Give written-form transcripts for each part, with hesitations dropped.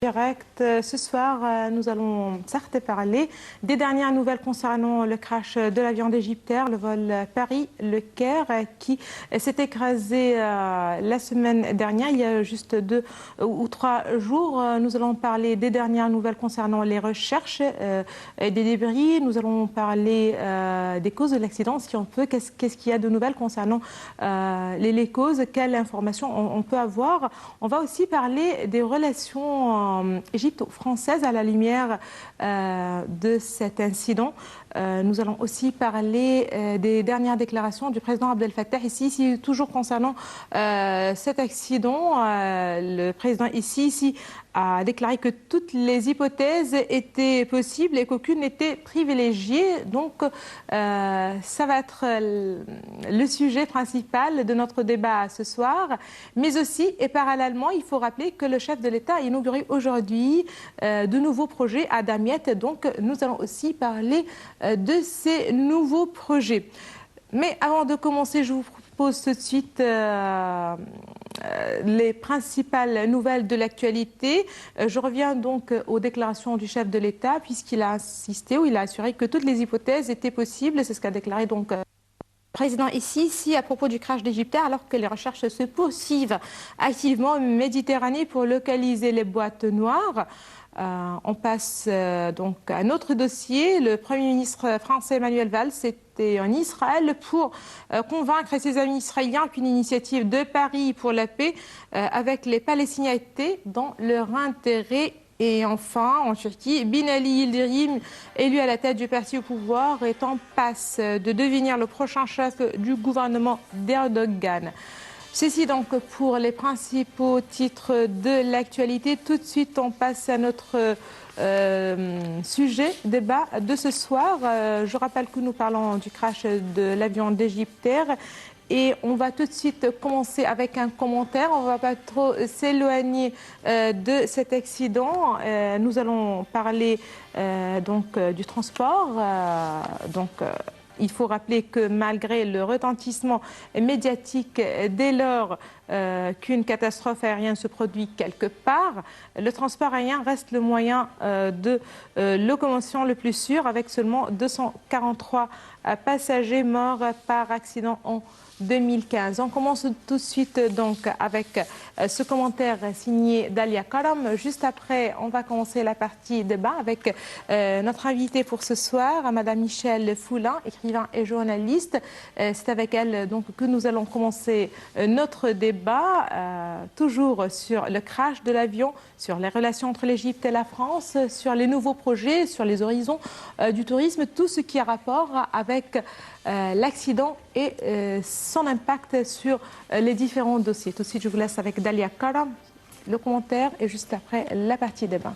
Direct. Ce soir, nous allons certes parler des dernières nouvelles concernant le crash de l'avion d'Égyptair, le vol Paris-Le Caire, qui s'est écrasé la semaine dernière, il y a juste 2 ou 3 jours. Nous allons parler des dernières nouvelles concernant les recherches des débris. Nous allons parler des causes de l'accident, si on peut. Qu'est-ce qu'il y a de nouvelles concernant les causes, quelles informations on peut avoir. On va aussi parler des relations égypto-française à la lumière de cet incident. Nous allons aussi parler des dernières déclarations du président Abdel Fattah ici, toujours concernant cet accident. Le président ici a déclaré que toutes les hypothèses étaient possibles et qu'aucune n'était privilégiée. Donc, ça va être le sujet principal de notre débat ce soir. Mais aussi, et parallèlement, il faut rappeler que le chef de l'État a inauguré aujourd'hui de nouveaux projets à Damiette. Donc, nous allons aussi parler de ces nouveaux projets. Mais avant de commencer, je vous propose tout de suite les principales nouvelles de l'actualité. Je reviens donc aux déclarations du chef de l'État, puisqu'il a insisté ou il a assuré que toutes les hypothèses étaient possibles. C'est ce qu'a déclaré donc le président ici à propos du crash d'Égyptair, alors que les recherches se poursuivent activement en Méditerranée pour localiser les boîtes noires. On passe donc à un autre dossier. Le Premier ministre français Emmanuel Valls était en Israël pour convaincre ses amis israéliens qu'une initiative de Paris pour la paix avec les Palestiniens était dans leur intérêt. Et enfin, en Turquie, Bin Ali Yildirim, élu à la tête du parti au pouvoir, est en passe de devenir le prochain chef du gouvernement d'Erdogan. Ceci donc pour les principaux titres de l'actualité. Tout de suite, on passe à notre débat de ce soir. Je rappelle que nous parlons du crash de l'avion d'Égyptair. Et on va tout de suite commencer avec un commentaire. On ne va pas trop s'éloigner de cet accident. Nous allons parler du transport. Il faut rappeler que malgré le retentissement médiatique dès lors qu'une catastrophe aérienne se produit quelque part, le transport aérien reste le moyen de locomotion le plus sûr, avec seulement 243 passagers morts par accident en 2015. On commence tout de suite donc avec ce commentaire signé Dalia Karam. Juste après, on va commencer la partie débat avec notre invitée pour ce soir, Madame Michèle Foulin, écrivain et journaliste. C'est avec elle donc que nous allons commencer notre débat, toujours sur le crash de l'avion, sur les relations entre l'Égypte et la France, sur les nouveaux projets, sur les horizons du tourisme, tout ce qui a rapport avec l'accident et son impact sur les différents dossiers. Tout de suite, je vous laisse avec Dalia Karam, le commentaire, et juste après, la partie débat.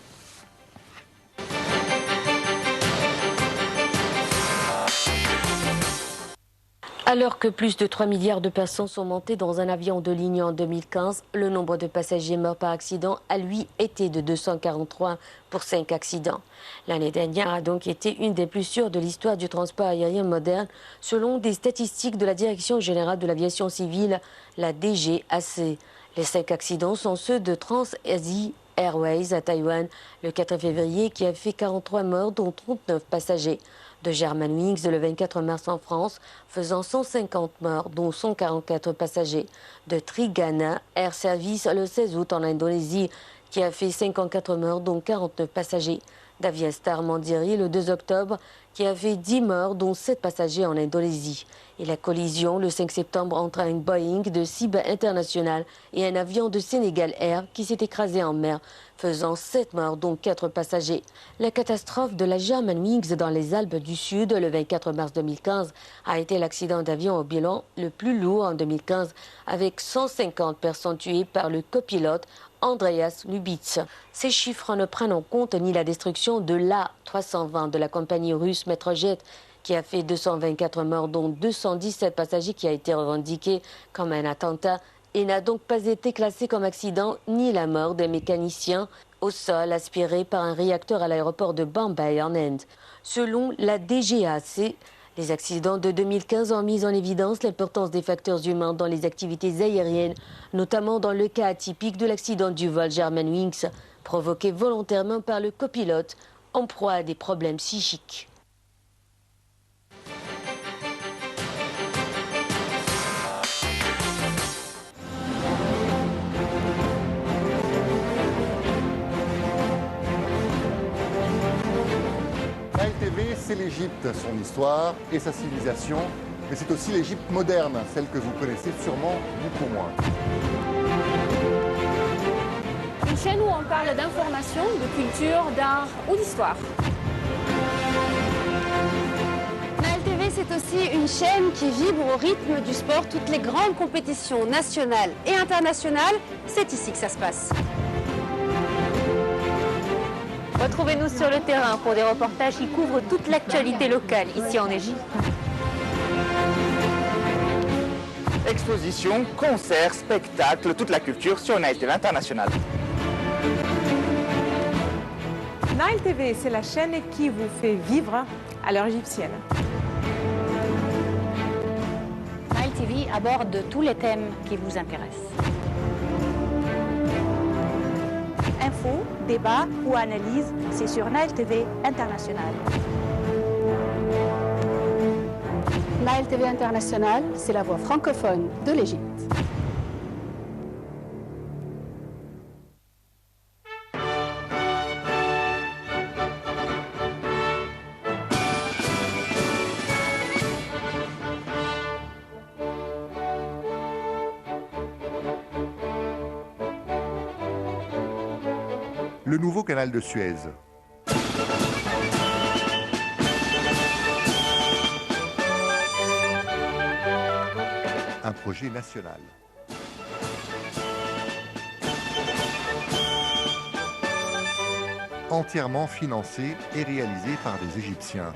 Alors que plus de 3 milliards de personnes sont montées dans un avion de ligne en 2015, le nombre de passagers morts par accident a lui été de 243 pour 5 accidents. L'année dernière a donc été une des plus sûres de l'histoire du transport aérien moderne, selon des statistiques de la Direction générale de l'aviation civile, la DGAC. Les 5 accidents sont ceux de Trans-Asie Airways à Taïwan le 4 février qui a fait 43 morts dont 39 passagers. De Germanwings le 24 mars en France, faisant 150 morts, dont 144 passagers. De Trigana Air Service le 16 août en Indonésie, qui a fait 54 morts, dont 49 passagers. D'Aviastar Mandiri le 2 octobre, qui a fait 10 morts, dont 7 passagers en Indonésie. Et la collision le 5 septembre entre un Boeing de Ciba International et un avion de Sénégal Air qui s'est écrasé en mer, faisant 7 morts, dont 4 passagers. La catastrophe de la Germanwings dans les Alpes du Sud le 24 mars 2015 a été l'accident d'avion au bilan le plus lourd en 2015, avec 150 personnes tuées par le copilote Andreas Lubitz. Ces chiffres ne prennent en compte ni la destruction de l'A320 de la compagnie russe Metrojet, qui a fait 224 morts, dont 217 passagers, qui a été revendiqué comme un attentat et n'a donc pas été classé comme accident, ni la mort des mécaniciens au sol aspirés par un réacteur à l'aéroport de Bombay en Inde. Selon la DGAC, les accidents de 2015 ont mis en évidence l'importance des facteurs humains dans les activités aériennes, notamment dans le cas atypique de l'accident du vol Germanwings, provoquée volontairement par le copilote en proie à des problèmes psychiques. Nile TV, c'est l'Égypte, son histoire et sa civilisation, mais c'est aussi l'Égypte moderne, celle que vous connaissez sûrement beaucoup moins. Une chaîne où on parle d'information, de culture, d'art ou d'histoire. Nile TV, c'est aussi une chaîne qui vibre au rythme du sport. Toutes les grandes compétitions nationales et internationales, c'est ici que ça se passe. Retrouvez-nous sur le terrain pour des reportages qui couvrent toute l'actualité locale ici en Égypte. Expositions, concerts, spectacles, toute la culture sur Nile TV International. Nile TV, c'est la chaîne qui vous fait vivre à l'heure égyptienne. Nile TV aborde tous les thèmes qui vous intéressent. Infos, débats ou analyses, c'est sur Nile TV International. Nile TV International, c'est la voix francophone de l'Égypte. Le nouveau canal de Suez. Un projet national. Entièrement financé et réalisé par des Égyptiens.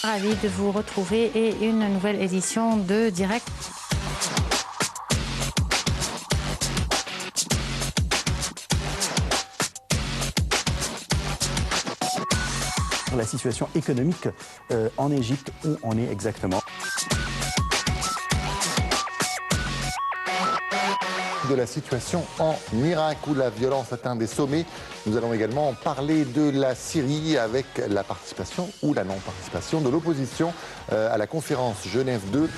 Ravi de vous retrouver et une nouvelle édition de Direct. La situation économique en Égypte, où on est exactement. De la situation en Irak où la violence atteint des sommets. Nous allons également parler de la Syrie avec la participation ou la non-participation de l'opposition à la conférence Genève 2.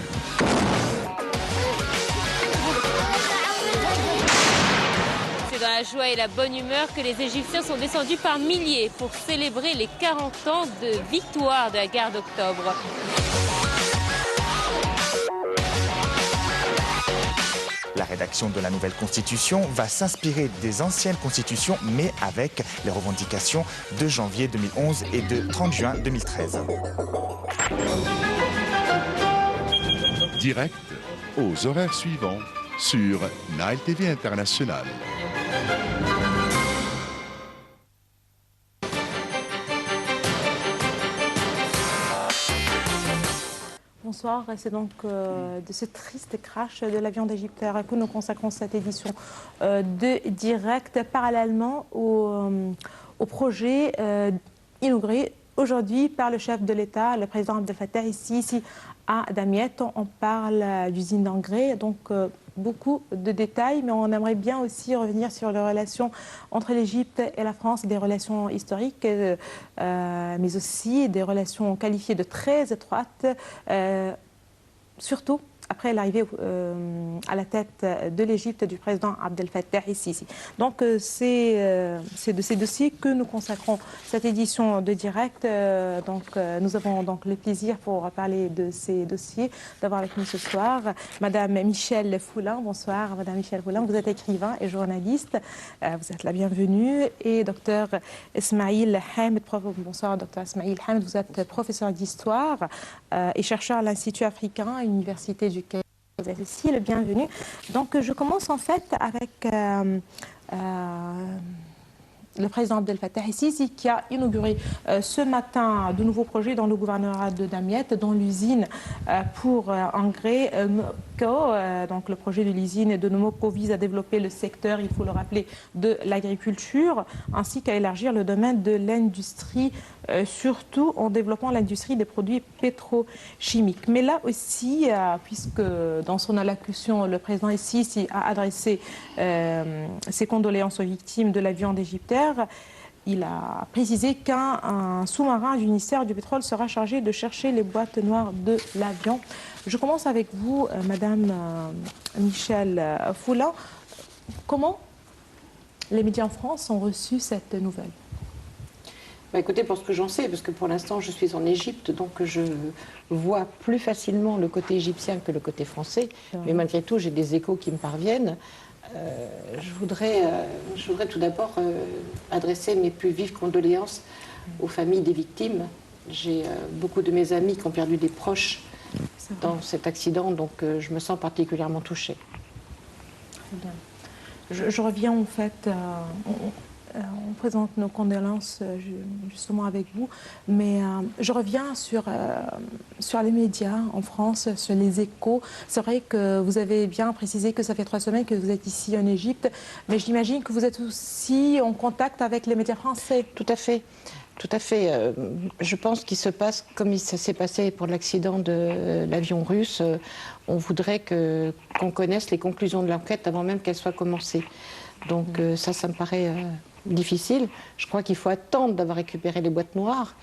C'est dans la joie et la bonne humeur que les Égyptiens sont descendus par milliers pour célébrer les 40 ans de victoire de la guerre d'octobre. La rédaction de la nouvelle constitution va s'inspirer des anciennes constitutions, mais avec les revendications de janvier 2011 et de 30 juin 2013. Direct aux horaires suivants sur Nile TV International. Bonsoir, c'est donc de ce triste crash de l'avion d'Égyptair que nous consacrons cette édition de Direct parallèlement au projet inauguré aujourd'hui par le chef de l'État, le président Abdel Fattah, ici à Damiette. On parle d'usine d'engrais, donc beaucoup de détails, mais on aimerait bien aussi revenir sur les relations entre l'Égypte et la France, des relations historiques, mais aussi des relations qualifiées de très étroites, surtout après l'arrivée à la tête de l'Égypte du président Abdel Fattah ici. Donc c'est de ces dossiers que nous consacrons cette édition de Direct. Nous avons donc le plaisir pour parler de ces dossiers d'avoir avec nous ce soir Madame Michèle Foulin. Bonsoir Madame Michèle Foulin, vous êtes écrivain et journaliste, vous êtes la bienvenue. Et Docteur Ismaïl Hamed, bonsoir Docteur Ismaïl Hamed, vous êtes professeur d'histoire et chercheur à l'Institut africain à l'Université du Caire. et Cécile, bienvenue. Donc je commence en fait avec le président Abdel Fattah el-Sisi qui a inauguré ce matin de nouveaux projets dans le gouvernorat de Damiette, dans l'usine pour engrais Moko. Donc le projet de l'usine de Moko vise à développer le secteur, il faut le rappeler, de l'agriculture, ainsi qu'à élargir le domaine de l'industrie, surtout en développant l'industrie des produits pétrochimiques. Mais là aussi, puisque dans son allocution, le président el-Sisi a adressé ses condoléances aux victimes de l'avion égyptien, il a précisé qu'un sous-marin du ministère du Pétrole sera chargé de chercher les boîtes noires de l'avion. Je commence avec vous, Madame Michel Foulin. Comment les médias en France ont reçu cette nouvelle? Écoutez, pour ce que j'en sais, parce que pour l'instant je suis en Égypte, donc je vois plus facilement le côté égyptien que le côté français, mais malgré tout j'ai des échos qui me parviennent. Je voudrais tout d'abord adresser mes plus vives condoléances aux familles des victimes. J'ai beaucoup de mes amis qui ont perdu des proches dans cet accident, donc je me sens particulièrement touchée. Très bien. Je reviens en fait, on présente nos condoléances justement avec vous, mais je reviens sur les médias en France, sur les échos. C'est vrai que vous avez bien précisé que ça fait 3 semaines que vous êtes ici en Égypte, mais j'imagine que vous êtes aussi en contact avec les médias français. Tout à fait. Tout à fait. Je pense qu'il se passe comme ça s'est passé pour l'accident de l'avion russe. On voudrait qu'on connaisse les conclusions de l'enquête avant même qu'elle soit commencée. Donc ça me paraît difficile. Je crois qu'il faut attendre d'avoir récupéré les boîtes noires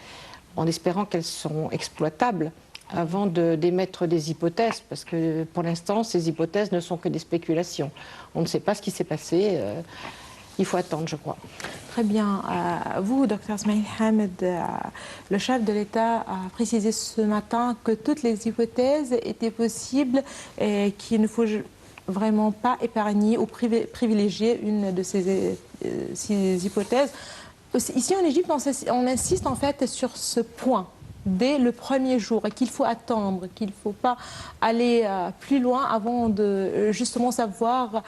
en espérant qu'elles sont exploitables avant d'émettre des hypothèses, parce que pour l'instant, ces hypothèses ne sont que des spéculations. On ne sait pas ce qui s'est passé. Il faut attendre, je crois. Très bien. Vous, Dr Smaïl Hamed, le chef de l'État a précisé ce matin que toutes les hypothèses étaient possibles et qu'il ne faut vraiment pas épargner ou privilégier une de ces hypothèses. Ici en Égypte, on insiste en fait sur ce point dès le premier jour et qu'il faut attendre, qu'il ne faut pas aller plus loin avant de justement savoir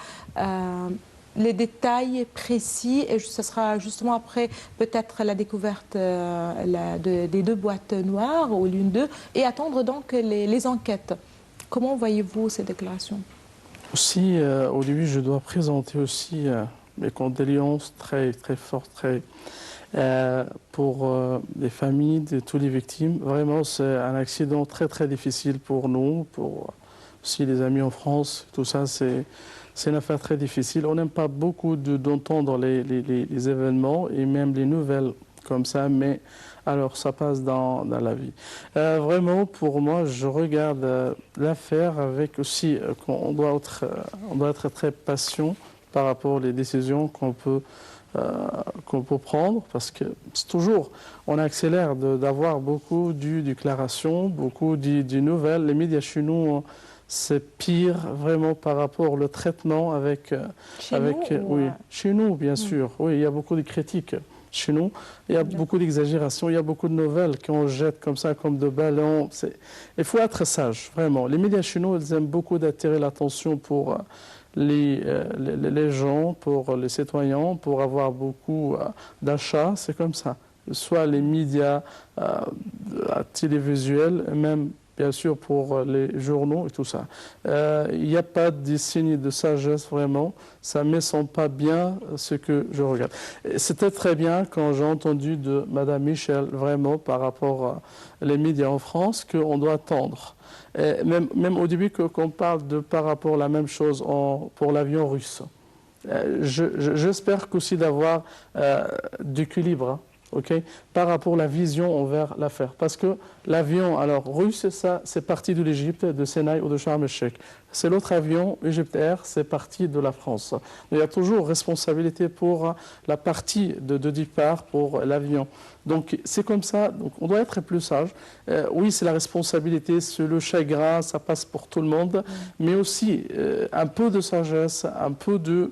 les détails précis, et ce sera justement après peut-être la découverte des 2 boîtes noires ou l'une d'eux, et attendre donc les enquêtes. Comment voyez-vous ces déclarations? Aussi, au début, je dois présenter aussi mes condoléances très, très fortes pour les familles de toutes les victimes. Vraiment, c'est un accident très, très difficile pour nous, pour aussi les amis en France. Tout ça, c'est une affaire très difficile. On n'aime pas beaucoup d'entendre les événements et même les nouvelles comme ça, mais alors ça passe dans la vie. Vraiment, pour moi, je regarde l'affaire avec aussi qu'on doit être très patient par rapport aux décisions qu'on peut prendre, parce que c'est toujours, on accélère d'avoir beaucoup de déclarations, beaucoup de nouvelles. Les médias chez nous, c'est pire vraiment par rapport au traitement avec chez nous, bien sûr. Oui, il y a beaucoup de critiques chez nous. Il y a beaucoup d'exagérations, il y a beaucoup de nouvelles qu'on jette comme ça, comme de ballons. Il faut être sage, vraiment. Les médias chez nous, ils aiment beaucoup d'attirer l'attention pour les gens, pour les citoyens, pour avoir beaucoup d'achats. C'est comme ça. Soit les médias télévisuels, même bien sûr pour les journaux et tout ça. Il n'y a pas de signe de sagesse vraiment. Ça ne me semble pas bien ce que je regarde. C'était très bien quand j'ai entendu de Mme Michel, vraiment par rapport aux médias en France, qu'on doit attendre. Même au début qu'on parle par rapport à la même chose pour l'avion russe. J'espère qu'aussi d'avoir d'équilibre. Okay, par rapport à la vision envers l'affaire. Parce que l'avion russe, ça, c'est parti de l'Égypte, de Sinaï ou de Sharm el-Sheikh. C'est l'autre avion, Egypt Air, c'est parti de la France. Il y a toujours responsabilité pour la partie de départ pour l'avion. Donc c'est comme ça, donc on doit être plus sage. Oui, c'est la responsabilité, c'est le chagrin, ça passe pour tout le monde, mais aussi un peu de sagesse, un peu de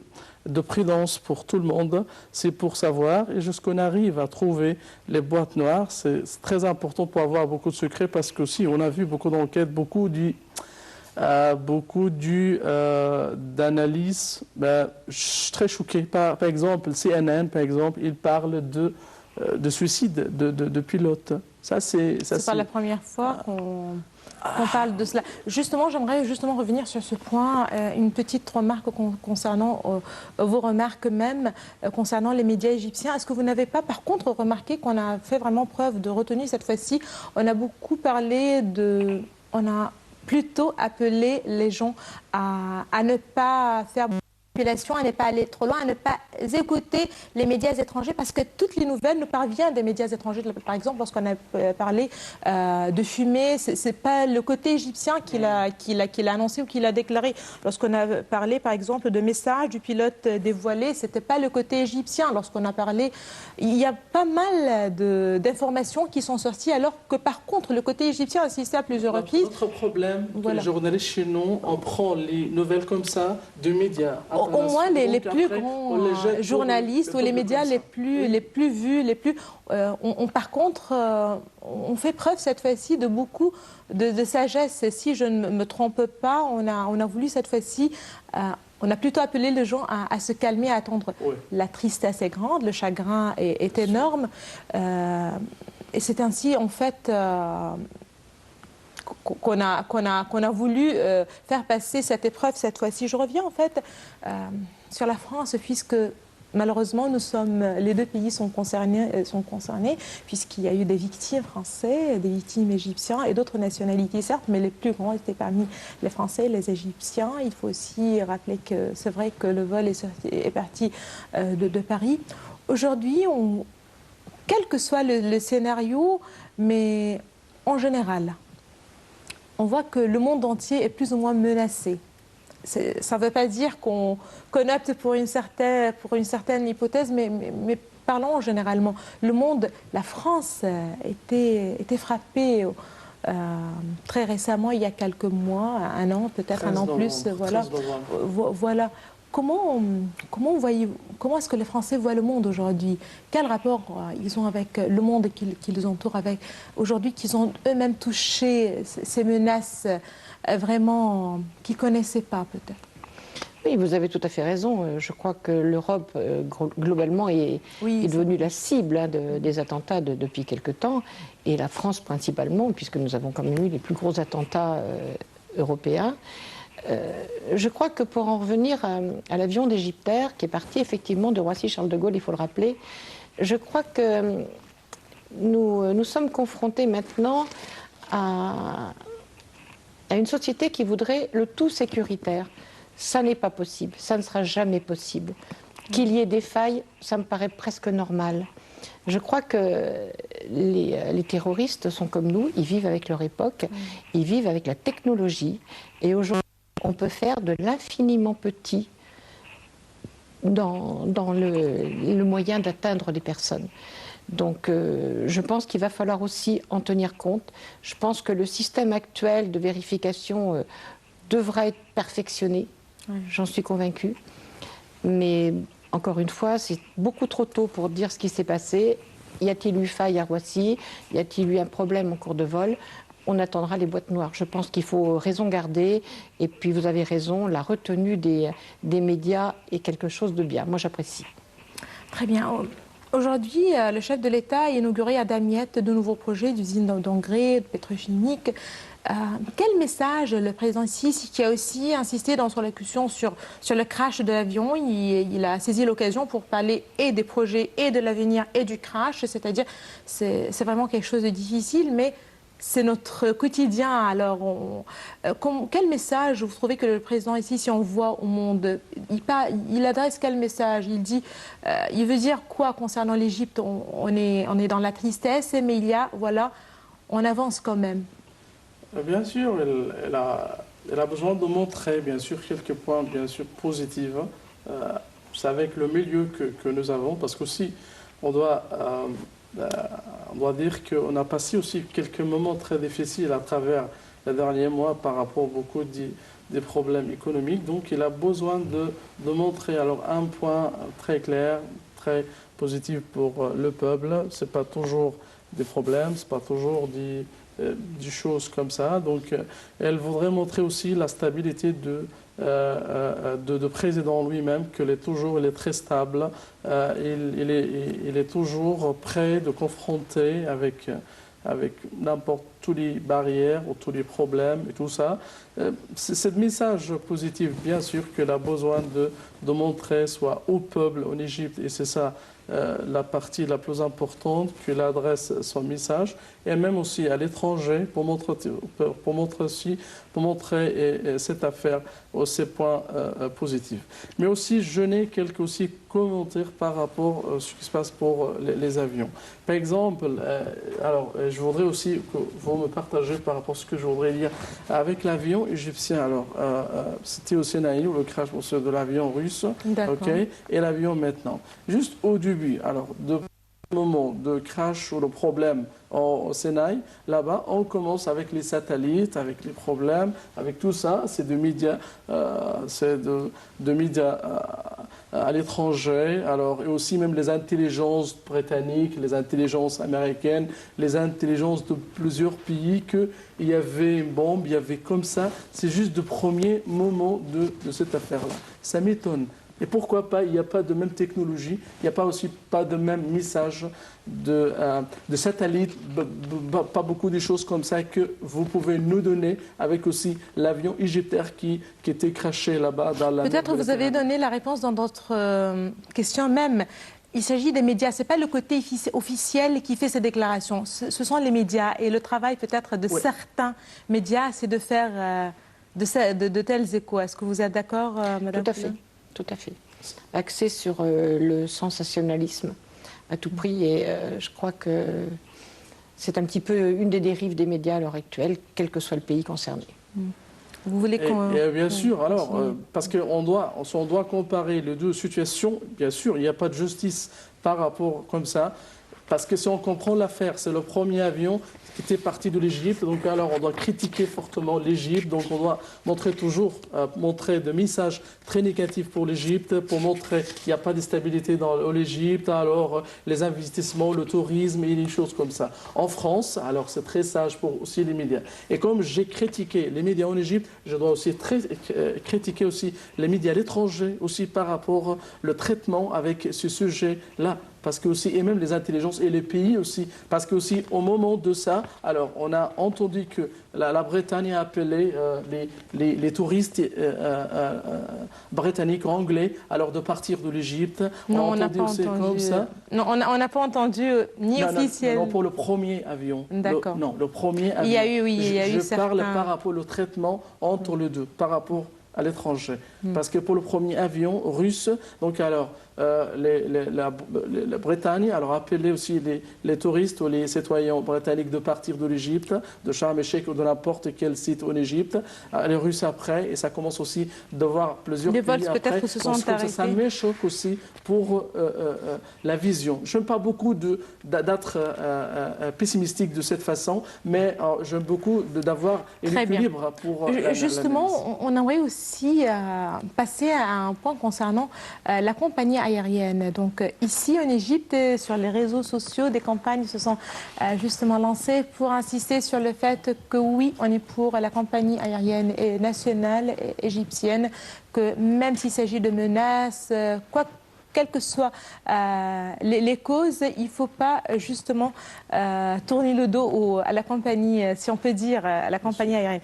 prudence pour tout le monde, c'est pour savoir, et jusqu'on arrive à trouver les boîtes noires, c'est très important pour avoir beaucoup de secrets, parce que si on a vu beaucoup d'enquêtes, beaucoup beaucoup d'analyses. Je suis très choqué. Par exemple, le CNN, par exemple, il parle de suicide de pilotes. Ça, c'est pas la première fois qu'on parle de cela. Justement, j'aimerais revenir sur ce point. Une petite remarque concernant vos remarques même concernant les médias égyptiens. Est-ce que vous n'avez pas, par contre, remarqué qu'on a fait vraiment preuve de retenue cette fois-ci? On a beaucoup parlé on a plutôt appelé les gens à ne pas faire à ne pas aller trop loin, à ne pas écouter les médias étrangers parce que toutes les nouvelles nous parviennent des médias étrangers. Par exemple, lorsqu'on a parlé de fumée, c'est pas le côté égyptien qui l'a annoncé ou qui l'a déclaré. Lorsqu'on a parlé, par exemple, de messages du pilote dévoilé, c'était pas le côté égyptien. Lorsqu'on a parlé, il y a pas mal d'informations qui sont sorties, alors que par contre, le côté égyptien a assisté à plusieurs reprises. Notre problème, les journalistes chez nous, on prend les nouvelles comme ça de médias. Au moins les plus grands journalistes ou les médias les plus vus, par contre, on fait preuve cette fois-ci de beaucoup de sagesse. Si je ne me trompe pas, on a voulu cette fois-ci, on a plutôt appelé les gens à se calmer, à attendre. Oui. La tristesse est grande, le chagrin est énorme. Et c'est ainsi, en fait, qu'on a voulu faire passer cette épreuve cette fois-ci. Je reviens en fait sur la France, puisque malheureusement les deux pays sont concernés puisqu'il y a eu des victimes français, des victimes égyptiens et d'autres nationalités certes, mais les plus grands étaient parmi les Français et les Égyptiens. Il faut aussi rappeler que c'est vrai que le vol est parti de Paris. Aujourd'hui, quel que soit le scénario, mais en général, on voit que le monde entier est plus ou moins menacé. Ça ne veut pas dire qu'on opte pour une certaine hypothèse, mais parlons généralement. Le monde, la France était frappée très récemment, il y a quelques mois, un an, peut-être un an plus. Voilà. Comment est-ce que les Français voient le monde aujourd'hui? Quel rapport ils ont avec le monde qui les entoure aujourd'hui, qu'ils ont eux-mêmes touché ces menaces vraiment qu'ils ne connaissaient pas peut-être? Oui, vous avez tout à fait raison. Je crois que l'Europe, globalement, est devenue la cible des attentats depuis quelque temps, et la France principalement, puisque nous avons quand même eu les plus gros attentats européens. Je crois que pour en revenir à l'avion d'Égyptair, qui est parti effectivement de Roissy-Charles de Gaulle, il faut le rappeler, je crois que nous sommes confrontés maintenant à une société qui voudrait le tout sécuritaire. Ça n'est pas possible, ça ne sera jamais possible. Qu'il y ait des failles, ça me paraît presque normal. Je crois que les terroristes sont comme nous, ils vivent avec leur époque, ils vivent avec la technologie, et aujourd'hui, on peut faire de l'infiniment petit dans le moyen d'atteindre les personnes. Donc je pense qu'il va falloir aussi en tenir compte. Je pense que le système actuel de vérification devra être perfectionné, j'en suis convaincue. Mais encore une fois, c'est beaucoup trop tôt pour dire ce qui s'est passé. Y a-t-il eu faille à Roissy? Y a-t-il eu un problème en cours de vol? On attendra les boîtes noires. Je pense qu'il faut raison garder. Et puis vous avez raison, la retenue des médias est quelque chose de bien. Moi j'apprécie. Très bien. Aujourd'hui, le chef de l'État a inauguré à Damiette de nouveaux projets d'usines d'engrais, de pétrochimiques. Quel message le président Sisi, qui a aussi insisté dans son allocution sur le crash de l'avion, il a saisi l'occasion pour parler et des projets et de l'avenir et du crash, c'est-à-dire c'est vraiment quelque chose de difficile, mais c'est notre quotidien. Alors, quel message vous trouvez que le président ici, si on voit au monde, il adresse quel message? Il veut dire quoi concernant l'Égypte? On est dans la tristesse, mais on avance quand même. Bien sûr, elle a besoin de montrer, bien sûr, quelques points, bien sûr, positifs. C'est avec le milieu que nous avons, parce qu'aussi, on doit dire qu'on a passé aussi quelques moments très difficiles à travers les derniers mois par rapport à beaucoup des problèmes économiques. Donc, il a besoin de montrer alors un point très clair, très positif pour le peuple. Ce n'est pas toujours des problèmes, ce n'est pas toujours des choses comme ça. Donc, elle voudrait montrer aussi la stabilité de président lui-même, qu'il est toujours, il est très stable, il est toujours prêt de confronter avec n'importe toutes les barrières ou tous les problèmes et tout ça. C'est un message positif, bien sûr, qu'elle a besoin de montrer soit au peuple en Égypte, et c'est ça la partie la plus importante, qu'elle adresse son message, et même aussi à l'étranger pour montrer cette affaire aux ses points positifs. Mais aussi, je n'ai quelques aussi commentaires par rapport à ce qui se passe pour les avions. Par exemple, alors je voudrais aussi que vous me partagez par rapport à ce que je voudrais dire avec l'avion égyptien. Alors, c'était au Sinaï, le crash de l'avion russe, okay, et l'avion maintenant. Juste au début, alors, de moment de crash ou de problème au Sinaï, là-bas, on commence avec les satellites, avec les problèmes, avec tout ça. C'est de médias, à l'étranger, alors, et aussi même les intelligences britanniques, les intelligences américaines, les intelligences de plusieurs pays, qu'il y avait une bombe, il y avait comme ça. C'est juste le premier moment de cette affaire-là. Ça m'étonne. Et pourquoi pas, il n'y a pas de même technologie, il n'y a pas aussi pas de même message de satellite, pas beaucoup de choses comme ça que vous pouvez nous donner avec aussi l'avion égyptien qui était crashé là-bas dans la... Peut-être vous avez donné la réponse dans d'autres questions même. Il s'agit des médias, ce n'est pas le côté officiel qui fait ces déclarations, ce sont les médias et le travail peut-être de certains médias, c'est de faire de tels échos. Est-ce que vous êtes d'accord, Madame? Tout à fait. Tout à fait. Axé sur le sensationnalisme à tout prix, et je crois que c'est un petit peu une des dérives des médias à l'heure actuelle, quel que soit le pays concerné. Vous voulez qu'on... Bien sûr, alors, parce qu'on doit comparer les deux situations, bien sûr, il n'y a pas de justice par rapport comme ça, parce que si on comprend l'affaire, c'est le premier avion qui était parti de l'Égypte, donc alors on doit critiquer fortement l'Égypte, donc on doit montrer des messages très négatifs pour l'Égypte, pour montrer qu'il n'y a pas de stabilité dans l'Égypte, alors les investissements, le tourisme et les choses comme ça. En France, alors c'est très sage pour aussi les médias. Et comme j'ai critiqué les médias en Égypte, je dois aussi critiquer aussi les médias à l'étranger, aussi par rapport au traitement avec ce sujet-là. Parce que aussi, et même les intelligences et les pays aussi, parce que aussi au moment de ça, alors on a entendu que la Bretagne a appelé les touristes britanniques, anglais, alors de partir de l'Égypte. Non, on n'a pas entendu. Comme ça. Non, on n'a pas entendu ni officiel. Non, pour le premier avion. D'accord. Non, le premier avion. Il y a eu, oui, il y a eu certains... Je parle par rapport au traitement entre les deux, par rapport à l'étranger. Parce que pour le premier avion russe, donc alors, la Bretagne alors a appelé aussi les touristes ou les citoyens britanniques de partir de l'Égypte, de Sharm el-Sheikh ou de n'importe quel site en Égypte. Les Russes après, et ça commence aussi de voir plusieurs pays après. Peut-être se sont arrêtés. Ça me choque aussi pour la vision. Je n'aime pas beaucoup d'être pessimistique de cette façon, mais j'aime beaucoup d'avoir un équilibre pour justement, on aimerait aussi passer à un point concernant la compagnie aérienne. Donc ici en Égypte, sur les réseaux sociaux, des campagnes se sont justement lancées pour insister sur le fait que oui, on est pour la compagnie aérienne nationale égyptienne, que même s'il s'agit de menaces, quelles que soient les causes, il ne faut pas justement tourner le dos à la compagnie, si on peut dire, à la compagnie aérienne.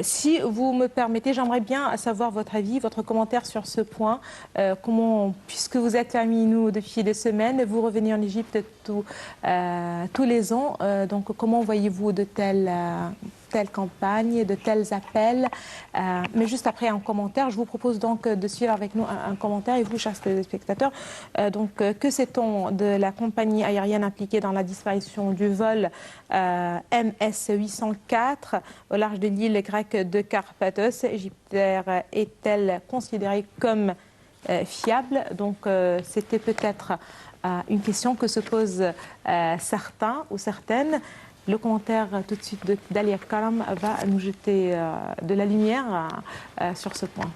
Si vous me permettez, j'aimerais bien savoir votre avis, votre commentaire sur ce point. Comment, puisque vous êtes parmi nous depuis des semaines, vous revenez en Égypte tous les ans, donc comment voyez-vous de telles campagnes, de tels appels, mais juste après un commentaire. Je vous propose donc de suivre avec nous un commentaire, et vous, chers téléspectateurs, donc que sait-on de la compagnie aérienne impliquée dans la disparition du vol MS-804 au large de l'île grecque de Karpathos? Égyptaire est-elle considérée comme fiable? Donc c'était peut-être une question que se posent certains ou certaines. Le commentaire tout de suite d'Alia Karam va nous jeter de la lumière sur ce point.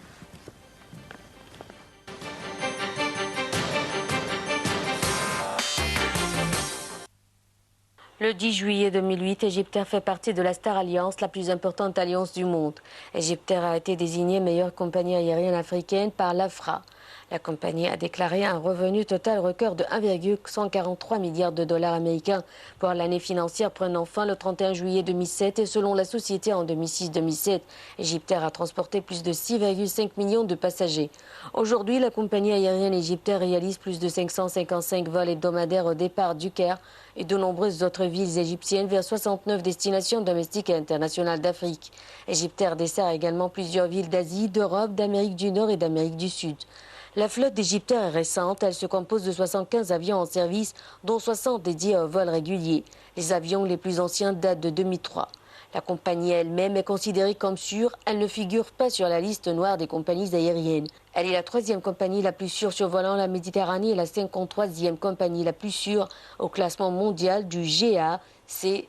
Le 10 juillet 2008, Egyptair fait partie de la Star Alliance, la plus importante alliance du monde. Egyptair a été désignée meilleure compagnie aérienne africaine par l'AFRA. La compagnie a déclaré un revenu total record de 1,143 milliards de dollars américains pour l'année financière prenant fin le 31 juillet 2007. Et selon la société, en 2006-2007, Egyptair a transporté plus de 6,5 millions de passagers. Aujourd'hui, la compagnie aérienne Egyptair réalise plus de 555 vols hebdomadaires au départ du Caire et de nombreuses autres villes égyptiennes vers 69 destinations domestiques et internationales d'Afrique. Egyptair dessert également plusieurs villes d'Asie, d'Europe, d'Amérique du Nord et d'Amérique du Sud. La flotte d'Egyptair est récente, elle se compose de 75 avions en service, dont 60 dédiés aux vols réguliers. Les avions les plus anciens datent de 2003. La compagnie elle-même est considérée comme sûre, elle ne figure pas sur la liste noire des compagnies aériennes. Elle est la 3e compagnie la plus sûre survolant la Méditerranée et la 53e compagnie la plus sûre au classement mondial du GACDEC,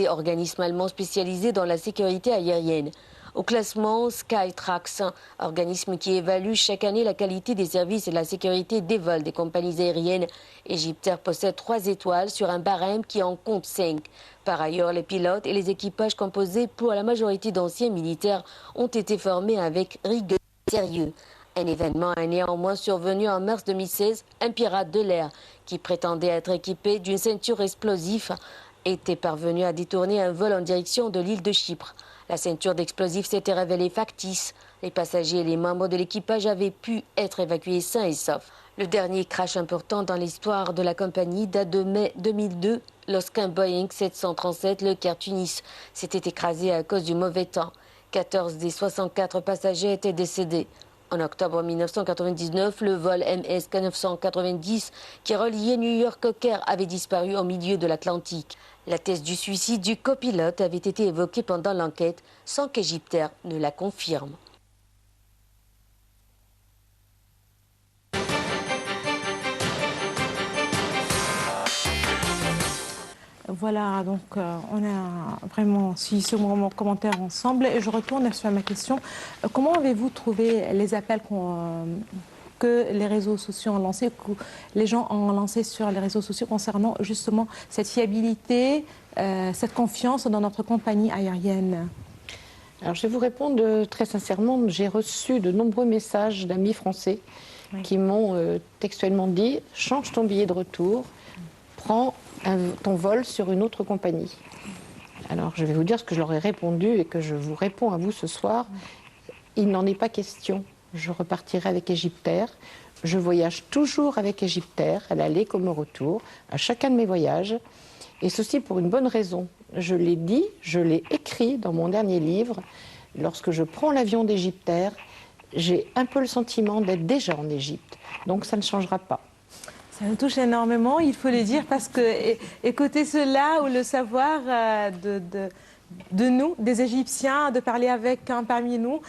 organisme allemand spécialisé dans la sécurité aérienne. Au classement Skytrax, organisme qui évalue chaque année la qualité des services et la sécurité des vols des compagnies aériennes, Egyptair possède 3 étoiles sur un barème qui en compte 5. Par ailleurs, les pilotes et les équipages composés pour la majorité d'anciens militaires ont été formés avec rigueur et sérieux. Un événement est néanmoins survenu en mars 2016. Un pirate de l'air qui prétendait être équipé d'une ceinture explosive était parvenu à détourner un vol en direction de l'île de Chypre. La ceinture d'explosifs s'était révélée factice. Les passagers et les membres de l'équipage avaient pu être évacués sains et saufs. Le dernier crash important dans l'histoire de la compagnie date de mai 2002, lorsqu'un Boeing 737, le Caire Tunis, s'était écrasé à cause du mauvais temps. 14 des 64 passagers étaient décédés. En octobre 1999, le vol MS 990 qui reliait New York au Caire avait disparu au milieu de l'Atlantique. La thèse du suicide du copilote avait été évoquée pendant l'enquête sans qu'Egyptair ne la confirme. Voilà, donc on a vraiment suivi ce moment commentaire ensemble et je retourne sur ma question. Comment avez-vous trouvé les appels que les réseaux sociaux ont lancés, que les gens ont lancés sur les réseaux sociaux concernant justement cette fiabilité, cette confiance dans notre compagnie aérienne? Alors je vais vous répondre très sincèrement. J'ai reçu de nombreux messages d'amis français qui m'ont textuellement dit « change ton billet de retour, prends ton vol sur une autre compagnie ». Alors je vais vous dire ce que je leur ai répondu et que je vous réponds à vous ce soir. Il n'en est pas question. Je repartirai avec Egyptair. Je voyage toujours avec Egyptair, à l'aller comme au retour, à chacun de mes voyages. Et ceci pour une bonne raison. Je l'ai dit, je l'ai écrit dans mon dernier livre. Lorsque je prends l'avion d'Egyptair, j'ai un peu le sentiment d'être déjà en Égypte. Donc ça ne changera pas. Ça me touche énormément, il faut le dire, parce que écouter cela ou le savoir de nous, des Égyptiens, de parler avec un parmi nous,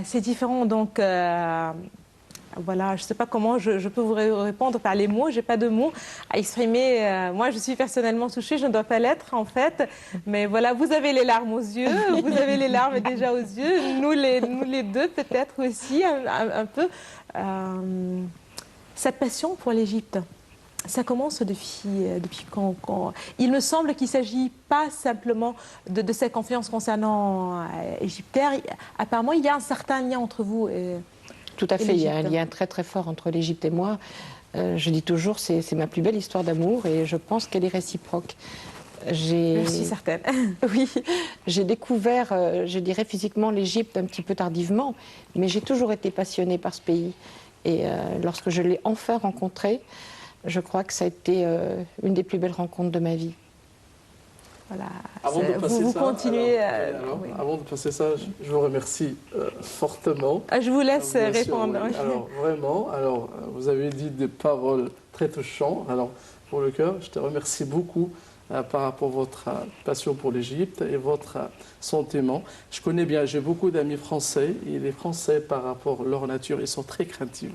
c'est différent. Donc voilà, je ne sais pas comment je peux vous répondre par les mots, je n'ai pas de mots à exprimer. Moi, je suis personnellement touchée, je ne dois pas l'être en fait. Mais voilà, vous avez les larmes aux yeux, vous avez les larmes déjà aux yeux, nous les deux peut-être aussi un peu. Cette passion pour l'Égypte, ça commence depuis quand? Il me semble qu'il ne s'agit pas simplement de cette confiance concernant Égyptair. Apparemment, il y a un certain lien entre vous et Tout à fait, il y a un lien très très fort entre l'Égypte et moi. Je dis toujours, c'est ma plus belle histoire d'amour et je pense qu'elle est réciproque. Je suis certaine. Oui, j'ai découvert, je dirais physiquement, l'Égypte un petit peu tardivement, mais j'ai toujours été passionnée par ce pays. Et lorsque je l'ai enfin rencontré, je crois que ça a été une des plus belles rencontres de ma vie. Voilà. Vous continuez. Oui. Avant de passer ça, je vous remercie fortement. Je vous laisse répondre. Oui. Alors vraiment, vous avez dit des paroles très touchantes. Alors pour le cœur, je te remercie beaucoup par rapport à votre passion pour l'Égypte et votre sentiment. Je connais bien, j'ai beaucoup d'amis français et les Français, par rapport à leur nature, ils sont très craintifs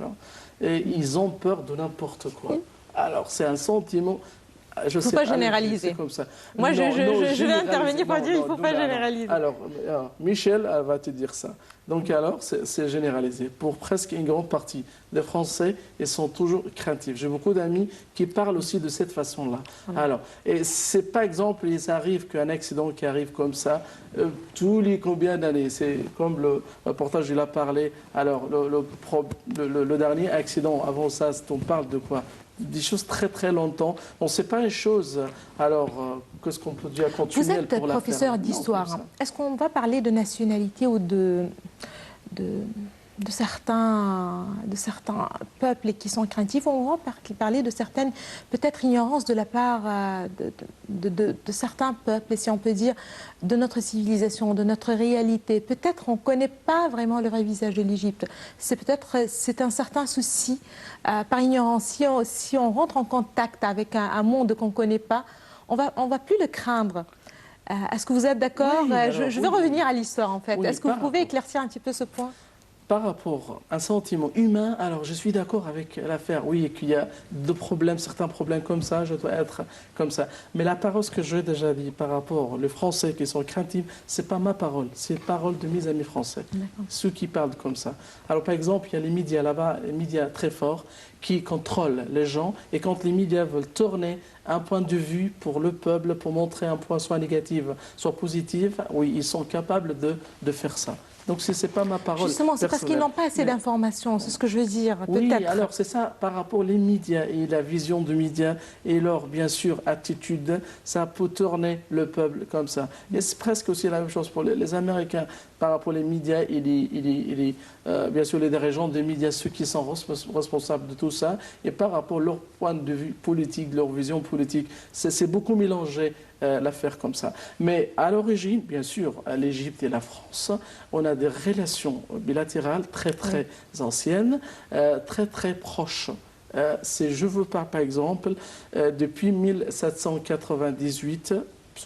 et ils ont peur de n'importe quoi. Alors c'est un sentiment. Il ne faut pas généraliser. Comme ça. Moi, je vais intervenir pour dire qu'il ne faut pas généraliser. Alors, Michel, elle va te dire ça. Donc alors, c'est généralisé. Pour presque une grande partie des Français, ils sont toujours craintifs. J'ai beaucoup d'amis qui parlent aussi de cette façon-là. Alors, et c'est par exemple, il arrive qu'un accident qui arrive comme ça, tous les combien d'années, c'est comme le reportage, il a parlé. Alors, le dernier accident, avant ça, on parle de quoi? Des choses très très longtemps. On ne sait pas une chose. Alors, qu'est-ce qu'on peut dire continuel pour la faire? Vous êtes professeur d'histoire. Est-ce qu'on va parler de nationalité ou de certains peuples qui sont craintifs? On va parler de certaines, peut-être, ignorances de la part de certains peuples, si on peut dire, de notre civilisation, de notre réalité. Peut-être on ne connaît pas vraiment le vrai visage de l'Égypte. C'est un certain souci par ignorance. Si on rentre en contact avec un monde qu'on ne connaît pas, on va plus le craindre. Est-ce que vous êtes d'accord? Je veux revenir à l'histoire, en fait. Est-ce que vous pouvez éclaircir un petit peu ce point? Par rapport à un sentiment humain, alors je suis d'accord avec l'affaire, oui, qu'il y a certains problèmes comme ça, je dois être comme ça. Mais la parole, ce que j'ai déjà dit par rapport aux Français qui sont craintifs, ce n'est pas ma parole, c'est la parole de mes amis français, ceux qui parlent comme ça. Alors par exemple, il y a les médias là-bas, les médias très forts, qui contrôlent les gens, et quand les médias veulent tourner un point de vue pour le peuple, pour montrer un point soit négatif, soit positif, oui, ils sont capables de faire ça. Donc, ce n'est pas ma parole. Justement, c'est parce qu'ils n'ont pas assez d'informations, c'est ce que je veux dire. Oui, alors c'est ça, par rapport aux médias et la vision des médias et leur, bien sûr, attitude, ça peut tourner le peuple comme ça. Et c'est presque aussi la même chose pour les Américains. Par rapport aux médias et bien sûr les dirigeants des médias, ceux qui sont responsables de tout ça, et par rapport à leur point de vue politique, leur vision politique, c'est beaucoup mélangé l'affaire comme ça. Mais à l'origine, bien sûr, l'Égypte et la France, on a des relations bilatérales très très anciennes, très très proches. Je veux pas, par exemple, depuis 1798,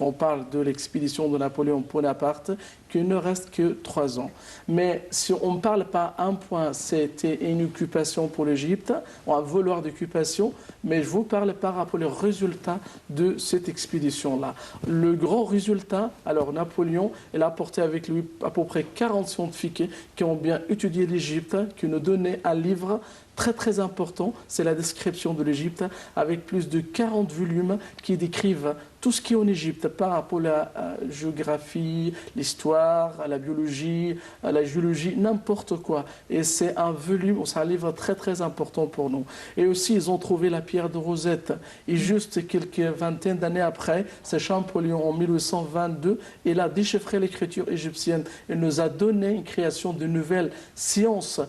on parle de l'expédition de Napoléon Bonaparte, qu'il ne reste que 3 ans. Mais si on ne parle pas un point, c'était une occupation pour l'Égypte, un vouloir d'occupation, mais je vous parle par rapport aux résultats de cette expédition-là. Le grand résultat, alors Napoléon, il a apporté avec lui à peu près 40 scientifiques qui ont bien étudié l'Égypte, qui nous donnaient un livre très très important, c'est la description de l'Égypte, avec plus de 40 volumes qui décrivent tout ce qui est en Égypte par rapport à la géographie, l'histoire, à la biologie, à la géologie, n'importe quoi. Et c'est un volume, c'est un livre très très important pour nous. Et aussi, ils ont trouvé la pierre de Rosette. Et juste quelques vingtaines d'années après, c'est Champollion en 1822, il a déchiffré l'écriture égyptienne. Il nous a donné une création de nouvelles sciences.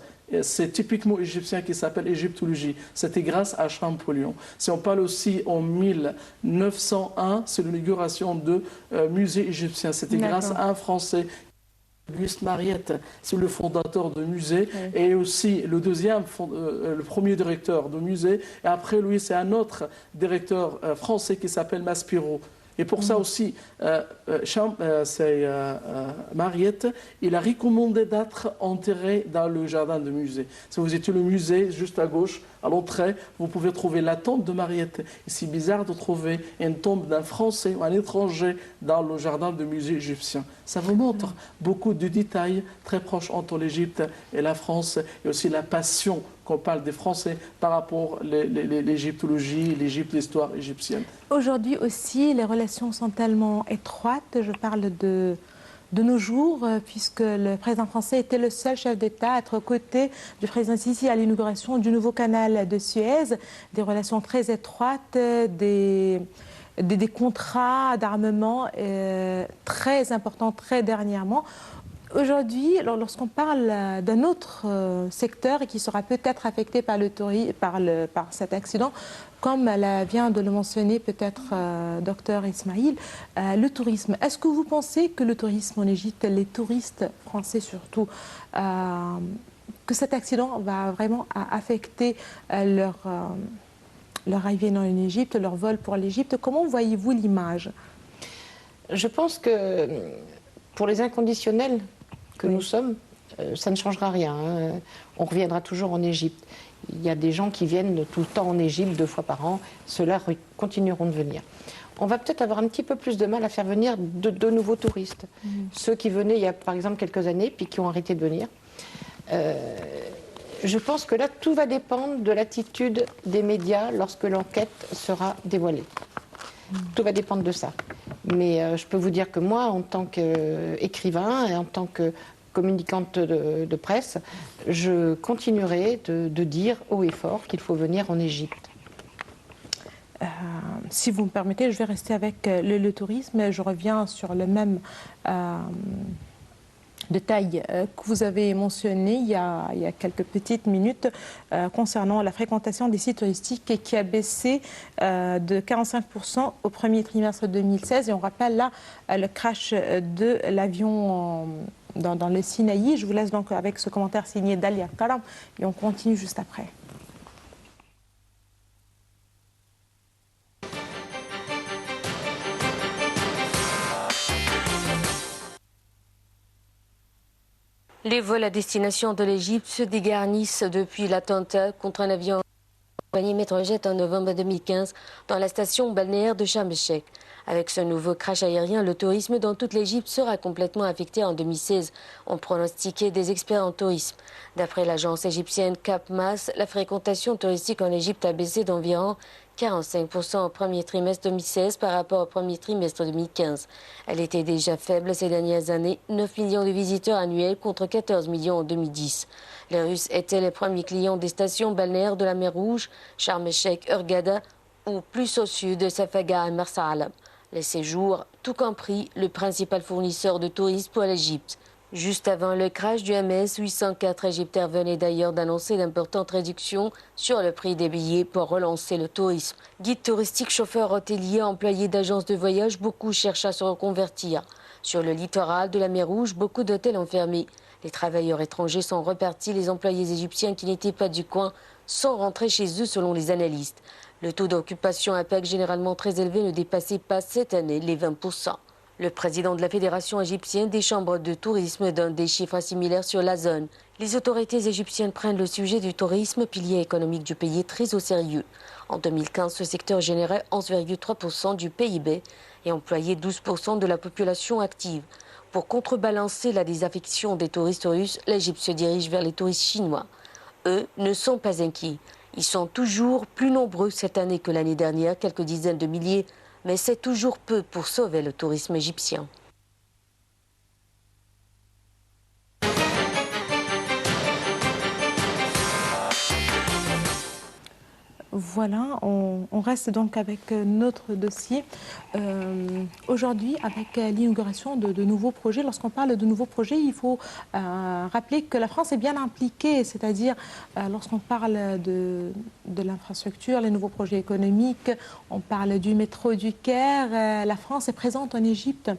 C'est typiquement égyptien qui s'appelle égyptologie. C'était grâce à Champollion. Si on parle aussi en 1901, c'est l'inauguration de musée égyptien. C'était grâce à un Français, Auguste Mariette, c'est le fondateur de musée, et aussi le le premier directeur de musée. Et après lui, c'est un autre directeur français qui s'appelle Maspero. Et pour ça aussi, Mariette, il a recommandé d'être enterré dans le jardin de musée. Si vous étiez le musée, juste à gauche, à l'entrée, vous pouvez trouver la tombe de Mariette. Et c'est bizarre de trouver une tombe d'un Français ou un étranger dans le jardin de musée égyptien. Ça vous montre beaucoup de détails très proches entre l'Égypte et la France, et aussi la passion qu'on parle des Français par rapport à l'égyptologie, l'histoire égyptienne. Aujourd'hui aussi, les relations sont tellement étroites. Je parle de nos jours, puisque le président français était le seul chef d'État à être aux côtés du président Sisi à l'inauguration du nouveau canal de Suez. Des relations très étroites, des contrats d'armement très importants très dernièrement. Aujourd'hui, lorsqu'on parle d'un autre secteur qui sera peut-être affecté par cet accident, comme vient de le mentionner peut-être docteur Ismail, le tourisme. Est-ce que vous pensez que le tourisme en Égypte, les touristes français surtout, que cet accident va vraiment affecter leur arrivée en Égypte, leur vol pour l'Égypte? Comment voyez-vous l'image? Je pense que pour les inconditionnels que nous sommes, ça ne changera rien. On reviendra toujours en Égypte. Il y a des gens qui viennent tout le temps en Égypte 2 fois par an. Ceux-là continueront de venir. on va peut-être avoir un petit peu plus de mal à faire venir de nouveaux touristes. Ceux qui venaient il y a par exemple quelques années, puis qui ont arrêté de venir. Je pense que là, tout va dépendre de l'attitude des médias lorsque l'enquête sera dévoilée. Tout va dépendre de ça. Mais je peux vous dire que moi, en tant qu'écrivain et en tant que communicante de presse, je continuerai de dire haut et fort qu'il faut venir en Égypte. Si vous me permettez, je vais rester avec le tourisme. Je reviens sur le même détail que vous avez mentionné il y a quelques petites minutes concernant la fréquentation des sites touristiques qui a baissé de 45% au premier trimestre 2016. Et on rappelle là le crash de l'avion dans le Sinaï. Je vous laisse donc avec ce commentaire signé Dalia Karam et on continue juste après. Les vols à destination de l'Égypte se dégarnissent depuis l'attentat contre un avion compagnie Metrojet en novembre 2015 dans la station balnéaire de Sharm el-Sheikh. Avec ce nouveau crash aérien, le tourisme dans toute l'Égypte sera complètement affecté en 2016, ont pronostiqué des experts en tourisme. D'après l'agence égyptienne CapMass, la fréquentation touristique en Égypte a baissé d'environ 45% au premier trimestre 2016 par rapport au premier trimestre 2015. Elle était déjà faible ces dernières années, 9 millions de visiteurs annuels contre 14 millions en 2010. Les Russes étaient les premiers clients des stations balnéaires de la mer Rouge, Sharm el-Sheikh, Hurghada ou plus au sud de Safaga et Marsa Alam. Les séjours, tout compris, le principal fournisseur de tourisme pour l'Égypte. Juste avant le crash du MS, 804 Égyptiens venaient d'ailleurs d'annoncer d'importantes réductions sur le prix des billets pour relancer le tourisme. Guides touristiques, chauffeurs hôteliers, employés d'agences de voyage, beaucoup cherchent à se reconvertir. Sur le littoral de la mer Rouge, beaucoup d'hôtels ont fermé. Les travailleurs étrangers sont repartis, les employés égyptiens qui n'étaient pas du coin sont rentrés chez eux selon les analystes. Le taux d'occupation APEC, généralement très élevé, ne dépassait pas cette année les 20%. Le président de la Fédération égyptienne des chambres de tourisme donne des chiffres similaires sur la zone. Les autorités égyptiennes prennent le sujet du tourisme, pilier économique du pays, très au sérieux. En 2015, ce secteur générait 11,3% du PIB et employait 12% de la population active. Pour contrebalancer la désaffection des touristes russes, l'Égypte se dirige vers les touristes chinois. Eux ne sont pas inquiets. Ils sont toujours plus nombreux cette année que l'année dernière, quelques dizaines de milliers, mais c'est toujours peu pour sauver le tourisme égyptien. Voilà, on reste donc avec notre dossier. Aujourd'hui, avec l'inauguration de nouveaux projets, lorsqu'on parle de nouveaux projets, il faut rappeler que la France est bien impliquée, c'est-à-dire lorsqu'on parle de l'infrastructure, les nouveaux projets économiques, on parle du métro du Caire, la France est présente en Égypte.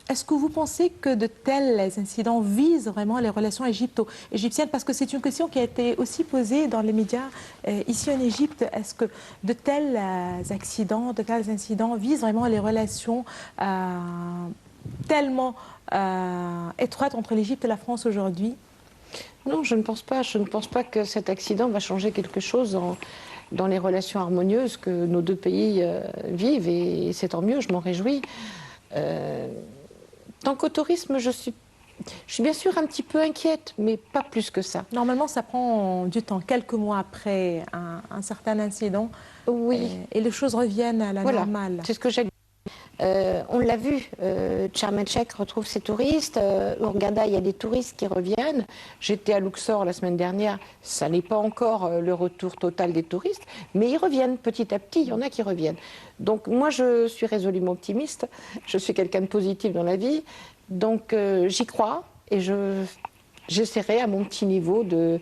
Est-ce que vous pensez que de tels incidents visent vraiment les relations égyptiennes? Parce que c'est une question qui a été aussi posée dans les médias ici en Égypte. Est-ce que de tels accidents, de tels incidents visent vraiment les relations tellement étroites entre l'Égypte et la France aujourd'hui? Non, je ne pense pas. Je ne pense pas que cet accident va changer quelque chose dans les relations harmonieuses que nos deux pays vivent. Et c'est tant mieux, je m'en réjouis. Tant qu'au tourisme, je suis bien sûr un petit peu inquiète, mais pas plus que ça. Normalement, ça prend du temps, quelques mois après un certain incident. Oui. Et les choses reviennent à la normale. C'est ce que j'ai dit. On l'a vu, Sharm el-Sheikh retrouve ses touristes, Hurghada, il y a des touristes qui reviennent. J'étais à Luxor la semaine dernière, ça n'est pas encore le retour total des touristes, mais ils reviennent petit à petit, il y en a qui reviennent. Donc moi je suis résolument optimiste, je suis quelqu'un de positif dans la vie, donc j'y crois et j'essaierai à mon petit niveau de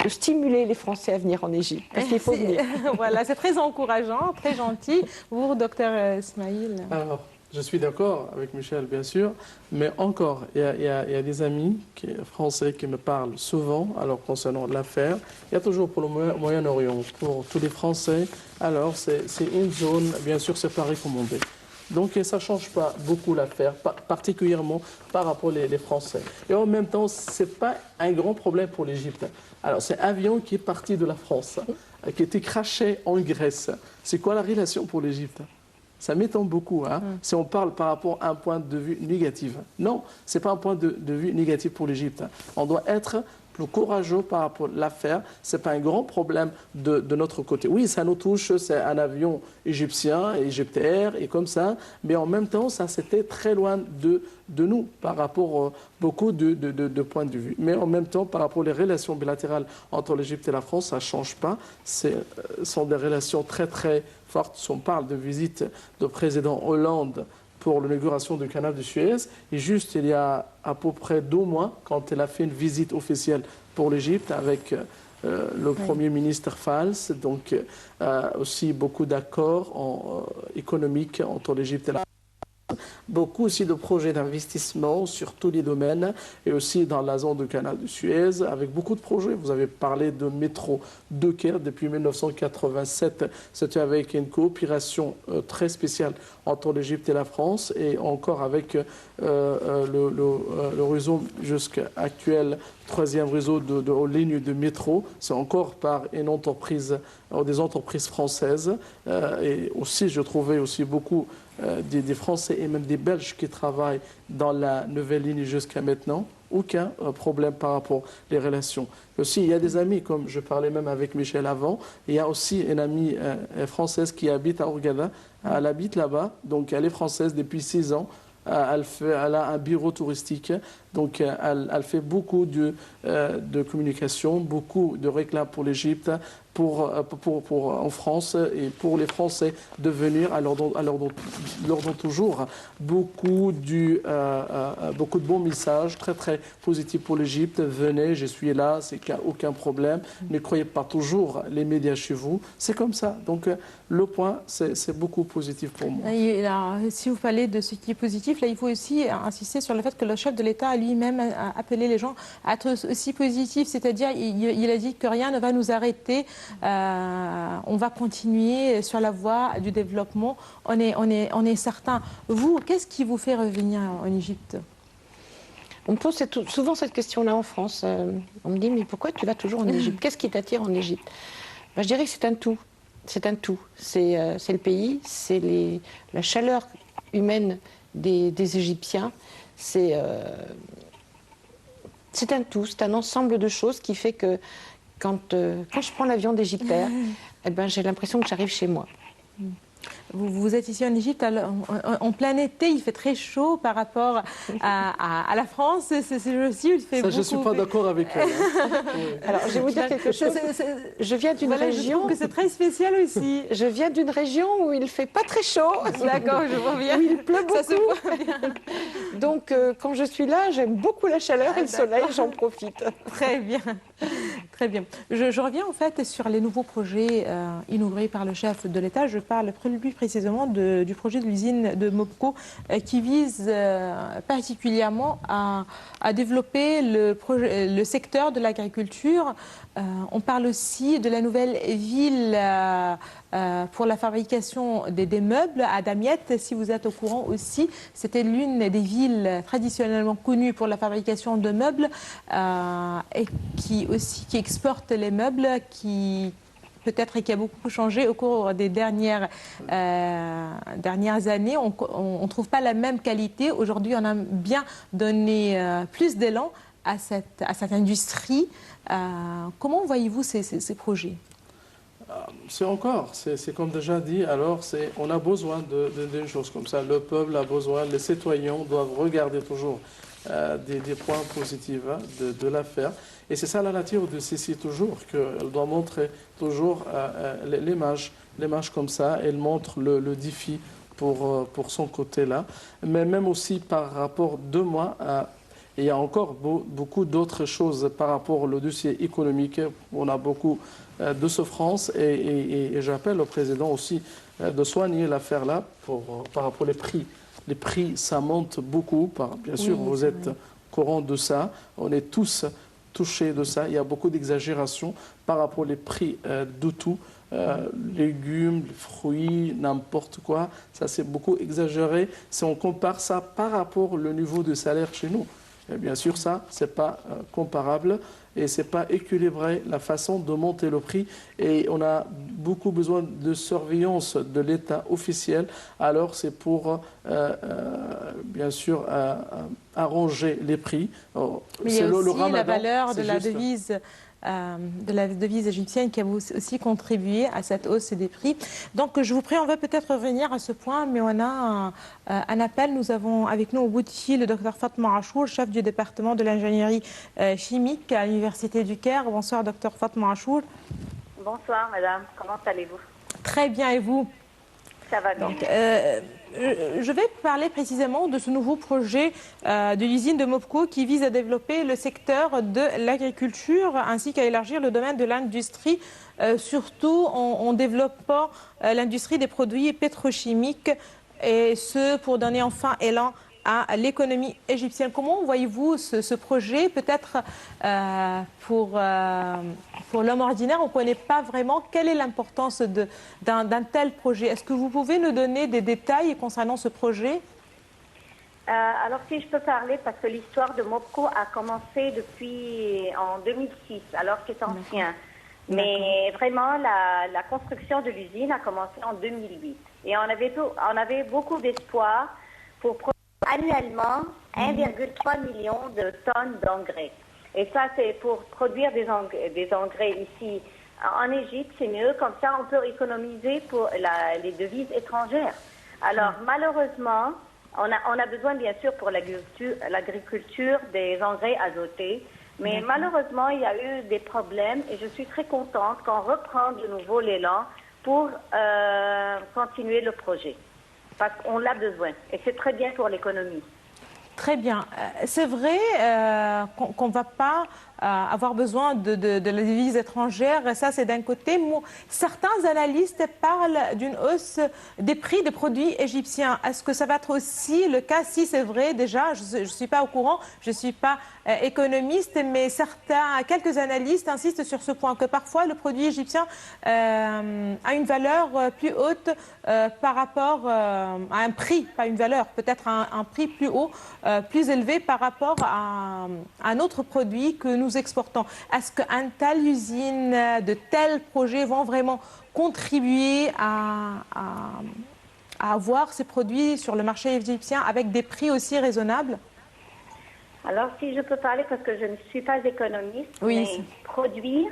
stimuler les Français à venir en Égypte, parce qu'il faut venir. Voilà, c'est très encourageant, très gentil. Vous, docteur Ismail? Alors, je suis d'accord avec Michel, bien sûr, mais encore, il y a des amis français qui me parlent souvent, alors concernant l'affaire. Il y a toujours pour le Moyen-Orient, pour tous les Français, alors c'est une zone, bien sûr, c'est pas recommandé. Donc ça ne change pas beaucoup l'affaire, particulièrement par rapport aux Français. Et en même temps, ce n'est pas un grand problème pour l'Égypte. Alors, c'est un avion qui est parti de la France, qui a été crashé en Grèce. C'est quoi la relation pour l'Égypte? Ça m'étonne beaucoup, hein, si on parle par rapport à un point de vue négatif. Non, ce n'est pas un point de vue négatif pour l'Égypte. On doit être plus courageux par rapport à l'affaire. Ce n'est pas un grand problème de notre côté. Oui, ça nous touche, c'est un avion égyptien, Egyptair, et comme ça, mais en même temps, ça c'était très loin de nous par rapport à beaucoup de points de vue. Mais en même temps, par rapport aux relations bilatérales entre l'Égypte et la France, ça ne change pas. Ce sont des relations très très fortes. Si on parle de visite du président Hollande pour l'inauguration du canal de Suez, et juste il y a à peu près 2 mois, quand elle a fait une visite officielle pour l'Égypte avec le Premier ministre Fals, donc aussi beaucoup d'accords économiques entre l'Égypte et la France. Beaucoup aussi de projets d'investissement sur tous les domaines et aussi dans la zone du canal de Suez avec beaucoup de projets. Vous avez parlé de métro de Caire depuis 1987. C'était avec une coopération très spéciale entre l'Égypte et la France et encore avec le réseau jusqu'à actuel, 3e réseau de lignes de métro. C'est encore par une entreprise, des entreprises françaises. Et aussi, je trouvais aussi beaucoup des Français et même des Belges qui travaillent dans la nouvelle ligne jusqu'à maintenant. Aucun problème par rapport aux relations. Aussi, il y a des amis, comme je parlais même avec Michel avant, il y a aussi une amie française qui habite à Hurghada. Elle habite là-bas, donc elle est française depuis 6 ans. Elle a un bureau touristique, donc elle fait beaucoup de communication, beaucoup de réclames pour l'Égypte, en France et pour les Français de venir. Elle leur donne toujours beaucoup de bons messages, très très positifs pour l'Égypte. Venez, je suis là, c'est aucun problème. Ne croyez pas toujours les médias chez vous. C'est comme ça. Donc le point, c'est beaucoup positif pour moi. Et alors, si vous parlez de ce qui est positif, là, il faut aussi insister sur le fait que le chef de l'État a lui-même appelé les gens à être aussi positifs. C'est-à-dire, il a dit que rien ne va nous arrêter. On va continuer sur la voie du développement. On est certain. Vous, qu'est-ce qui vous fait revenir en Égypte? On me pose souvent cette question-là en France. On me dit, mais pourquoi tu vas toujours en Égypte? Qu'est-ce qui t'attire en Égypte? Je dirais que c'est un tout. C'est un tout. C'est le pays, c'est la chaleur humaine des Égyptiens. C'est un tout. C'est un ensemble de choses qui fait que quand je prends l'avion d'Égyptair, eh ben, j'ai l'impression que j'arrive chez moi. Vous êtes ici en Égypte, en plein été, il fait très chaud par rapport à la France. C'est aussi, il fait ça, je ne suis pas d'accord avec elle. Hein. Alors, je vais vous dire quelque chose. Je viens d'une région... Je trouve que c'est très spécial aussi. Je viens d'une région où il ne fait pas très chaud. D'accord, je vois bien. Où il pleut beaucoup. Ça se voit bien. Donc, quand je suis là, j'aime beaucoup la chaleur et le soleil, j'en profite. Très bien. Très bien. Je reviens en fait sur les nouveaux projets inaugurés par le chef de l'État. Je parle plus précisément du projet de l'usine de Mopco qui vise particulièrement à développer le secteur de l'agriculture. On parle aussi de la nouvelle ville pour la fabrication des meubles à Damiette. Si vous êtes au courant aussi, c'était l'une des villes traditionnellement connues pour la fabrication de meubles et qui exporte les meubles, peut-être qui a beaucoup changé au cours des dernières années. On ne trouve pas la même qualité. Aujourd'hui, on a bien donné plus d'élan à cette industrie. Comment voyez-vous ces projets? C'est comme déjà dit, alors on a besoin d'une chose comme ça. Le peuple a besoin, les citoyens doivent regarder toujours des points positifs de l'affaire. Et c'est ça la nature de Sisi toujours, qu'elle doit montrer toujours l'image comme ça. Elle montre le défi pour son côté-là. Mais même aussi par rapport de moi, il y a encore beaucoup d'autres choses par rapport au dossier économique. On a beaucoup de souffrance et j'appelle le président aussi de soigner l'affaire-là par rapport aux prix. Les prix, ça monte beaucoup. Bien sûr, vous êtes au courant de ça. On est tous touché de ça. Il y a beaucoup d'exagération par rapport aux prix de tout. Légumes, fruits, n'importe quoi. Ça, c'est beaucoup exagéré si on compare ça par rapport au niveau de salaire chez nous. Et bien sûr, ça, ce n'est pas comparable et ce n'est pas équilibré la façon de monter le prix. Et on a beaucoup besoin de surveillance de l'État officiel. Alors, c'est pour, bien sûr, arranger les prix. Mais il y a aussi la valeur de la devise. De la devise égyptienne qui a aussi contribué à cette hausse des prix. Donc je vous prie, on va peut-être revenir à ce point, mais on a un appel. Nous avons avec nous au bout de fil le docteur Fatma Achour, chef du département de l'ingénierie chimique à l'Université du Caire. Bonsoir docteur Fatma Achour. Bonsoir madame, comment allez-vous? Très bien, et vous? Ça va bien. Donc, je vais parler précisément de ce nouveau projet de l'usine de Mopco qui vise à développer le secteur de l'agriculture ainsi qu'à élargir le domaine de l'industrie, surtout en développant l'industrie des produits pétrochimiques, et ce pour donner enfin élan à l'économie égyptienne. Comment voyez-vous ce projet? Peut-être pour l'homme ordinaire, on ne connaît pas vraiment quelle est l'importance d'un tel projet. Est-ce que vous pouvez nous donner des détails concernant ce projet? Alors si je peux parler, parce que l'histoire de Mopco a commencé en 2006, alors c'est ancien. Mais vraiment, la construction de l'usine a commencé en 2008. Et on avait beaucoup d'espoir pour produire annuellement 1,3 million de tonnes d'engrais. Et ça, c'est pour produire des engrais ici en Égypte, c'est mieux. Comme ça, on peut économiser pour les devises étrangères. Alors, malheureusement, on a besoin, bien sûr, pour l'agriculture, des engrais azotés. Mais malheureusement, il y a eu des problèmes et je suis très contente qu'on reprend de nouveau l'élan pour continuer le projet. Parce qu'on l'a besoin. Et c'est très bien pour l'économie. Très bien. C'est vrai qu'on ne va pas avoir besoin de la devise étrangère. Ça, c'est d'un côté. Certains analystes parlent d'une hausse des prix des produits égyptiens. Est-ce que ça va être aussi le cas? Si c'est vrai, déjà, je ne suis pas au courant, je ne suis pas économiste, mais quelques analystes insistent sur ce point, que parfois le produit égyptien a une valeur plus haute par rapport à un prix, pas une valeur, peut-être un prix plus haut, plus élevé par rapport à un autre produit que nous exportons. Est-ce qu'une telle usine, de tels projets vont vraiment contribuer à avoir ces produits sur le marché égyptien avec des prix aussi raisonnables? Alors, si je peux parler, parce que je ne suis pas économiste, oui, mais produire,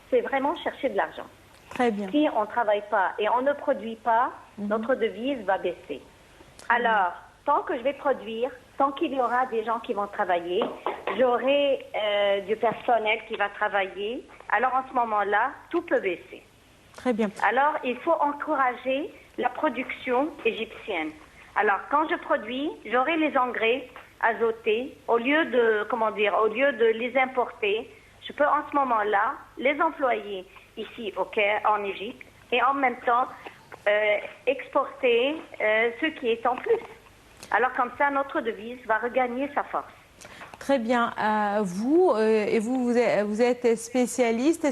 c'est vraiment chercher de l'argent. Très bien. Si on ne travaille pas et on ne produit pas, notre devise va baisser. Alors, tant que je vais produire, tant qu'il y aura des gens qui vont travailler, j'aurai du personnel qui va travailler. Alors, en ce moment-là, tout peut baisser. Très bien. Alors, il faut encourager la production égyptienne. Alors, quand je produis, j'aurai les engrais azotés. Au lieu de les importer, je peux en ce moment-là les employer ici au Caire, en Égypte, et en même temps exporter ce qui est en plus. Alors comme ça, notre devise va regagner sa force. Très bien. Vous êtes spécialiste,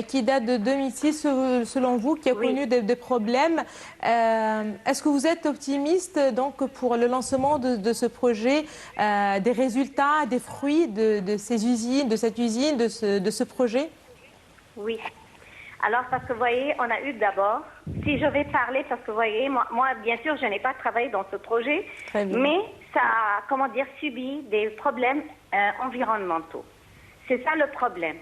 qui date de 2006, selon vous, qui a connu des problèmes. Est-ce que vous êtes optimiste donc, pour le lancement de ce projet, des résultats, des fruits de ces usines, de cette usine, de ce projet? Oui. Alors, parce que vous voyez, on a eu d'abord, si je vais parler, parce que vous voyez, moi bien sûr, je n'ai pas travaillé dans ce projet, mais ça a, subi des problèmes environnementaux. C'est ça le problème.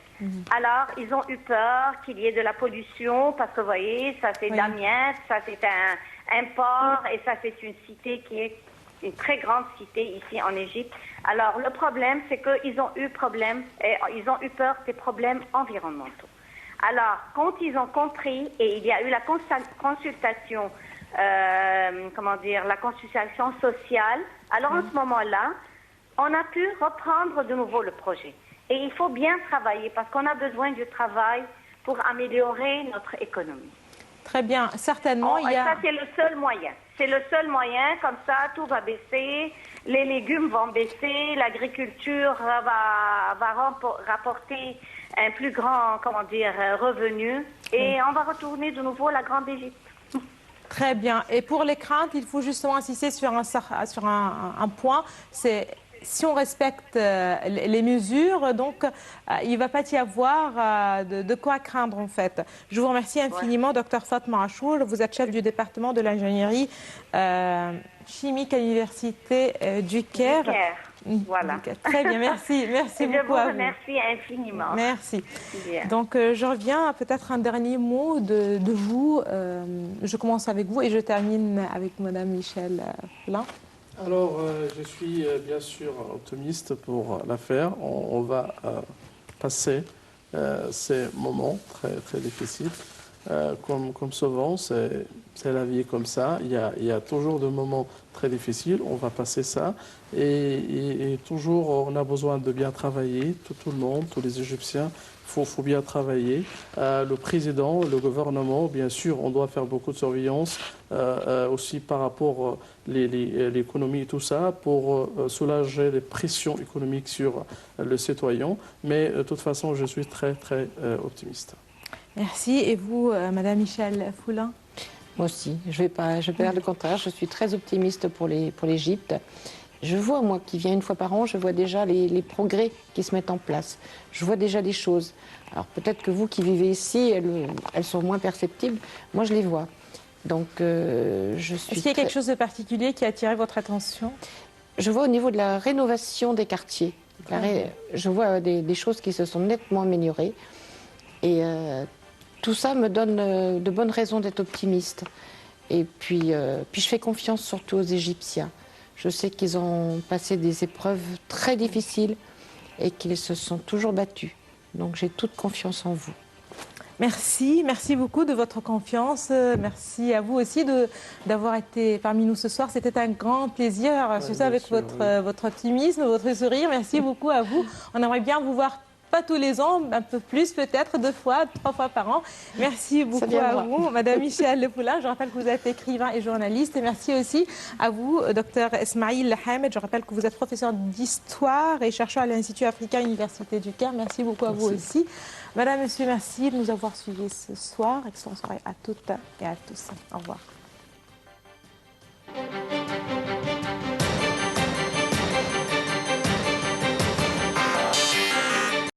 Alors, ils ont eu peur qu'il y ait de la pollution, parce que vous voyez, ça c'est d'Amiens, ça c'est un port, et ça c'est une cité qui est une très grande cité ici en Égypte. Alors, le problème, c'est qu'ils ont eu ils ont eu peur des problèmes environnementaux. Alors, quand ils ont compris, et il y a eu la consultation, la consultation sociale, alors en ce moment-là, on a pu reprendre de nouveau le projet. Et il faut bien travailler, parce qu'on a besoin du travail pour améliorer notre économie. Très bien, certainement. Et ça, c'est le seul moyen. C'est le seul moyen, comme ça, tout va baisser, les légumes vont baisser, l'agriculture va rapporter un plus grand, revenu, et on va retourner de nouveau à la Grande Égypte. Très bien. Et pour les craintes, il faut justement insister sur un point, c'est si on respecte les mesures, donc il ne va pas y avoir de quoi craindre en fait. Je vous remercie infiniment, Dr Fatma Achour. Vous êtes chef du département de l'ingénierie chimique à l'université du Caire. Voilà. Très bien, merci beaucoup à vous. Je vous remercie infiniment. Merci. Donc je reviens peut-être un dernier mot de vous. Je commence avec vous et je termine avec Madame Michel Foulin. Alors, je suis bien sûr optimiste pour l'affaire. On va passer ces moments très, très difficiles. Comme souvent, c'est la vie comme ça. Il y a toujours des moments très difficiles. On va passer ça. Et toujours, on a besoin de bien travailler. Tout le monde, tous les Égyptiens, faut bien travailler. Le président, le gouvernement, bien sûr, on doit faire beaucoup de surveillance aussi par rapport à l'économie et tout ça pour soulager les pressions économiques sur le citoyen. Mais de toute façon, je suis très, très optimiste. Merci. Et vous, Madame Michel Foulin? Moi aussi, je vais pas dire le contraire. Je suis très optimiste pour l'Égypte. Je vois, moi, qui viens une fois par an, je vois déjà les progrès qui se mettent en place. Je vois déjà des choses. Alors peut-être que vous qui vivez ici, elles sont moins perceptibles. Moi, je les vois. Donc, je suis. Est-ce qu'il y a quelque chose de particulier qui a attiré votre attention? Je vois au niveau de la rénovation des quartiers. Je vois des choses qui se sont nettement améliorées. Et tout ça me donne de bonnes raisons d'être optimiste. Et puis je fais confiance surtout aux Égyptiens. Je sais qu'ils ont passé des épreuves très difficiles et qu'ils se sont toujours battus. Donc j'ai toute confiance en vous. Merci beaucoup de votre confiance. Merci à vous aussi d'avoir été parmi nous ce soir. C'était un grand plaisir, surtout avec votre optimisme, votre sourire. Merci beaucoup à vous. On aimerait bien vous voir pas tous les ans, un peu plus peut-être, 2 fois, 3 fois par an. Merci beaucoup à vous, Madame Michel Foulin. Je rappelle que vous êtes écrivain et journaliste. Et merci aussi à vous, Dr Esmaïl Hamed. Je rappelle que vous êtes professeur d'histoire et chercheur à l'Institut africain, Université du Caire. Merci beaucoup à vous aussi. Madame, Monsieur, merci de nous avoir suivis ce soir. Excellente soirée à toutes et à tous. Au revoir.